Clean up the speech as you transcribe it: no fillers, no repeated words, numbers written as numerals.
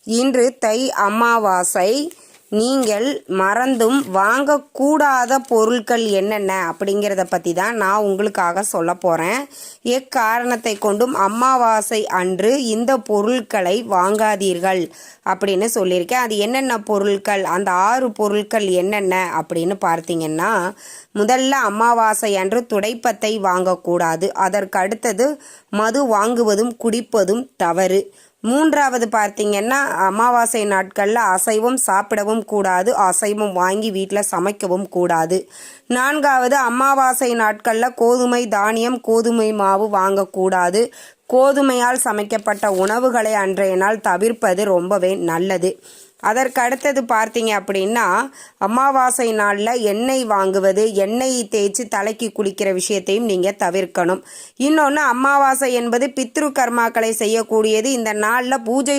இன்று தை அமாவாசை. நீங்கள் மறந்தும் வாங்கக்கூடாத பொருட்கள் என்னென்ன அப்படிங்கிறத பற்றி தான் நான் உங்களுக்காக சொல்ல போகிறேன். எக்காரணத்தை கொண்டும் அமாவாசை அன்று இந்த பொருட்களை வாங்காதீர்கள் அப்படின்னு சொல்லியிருக்கேன். அது என்னென்ன பொருட்கள், அந்த 6 பொருட்கள் என்னென்ன அப்படின்னு பார்த்தீங்கன்னா, முதல்ல அமாவாசை அன்று துடைப்பத்தை வாங்கக்கூடாது. அதற்கு அடுத்தது மது வாங்குவதும் குடிப்பதும் தவறு. மூன்றாவது பார்த்தீங்கன்னா, அமாவாசை நாட்களில் அசைவம் சாப்பிடவும் கூடாது, அசைவம் வாங்கி வீட்டில் சமைக்கவும் கூடாது. நான்காவது, அமாவாசை நாட்களில் கோதுமை தானியம் கோதுமை மாவு வாங்கக்கூடாது. கோதுமையால் சமைக்கப்பட்ட உணவுகளை அன்றைய நாள் தவிர்ப்பது ரொம்பவே நல்லது. அதற்கு அடுத்தது பார்த்தீங்க அப்படின்னா, அமாவாசை நாளில் எண்ணெய் வாங்குவது, எண்ணெய் தேய்ச்சி தலைக்கு குளிக்கிற விஷயத்தையும் நீங்கள் தவிர்க்கணும். இன்னொன்று, அமாவாசை என்பது பித்ரு கர்மாக்களை செய்யக்கூடியது. இந்த நாளில் பூஜை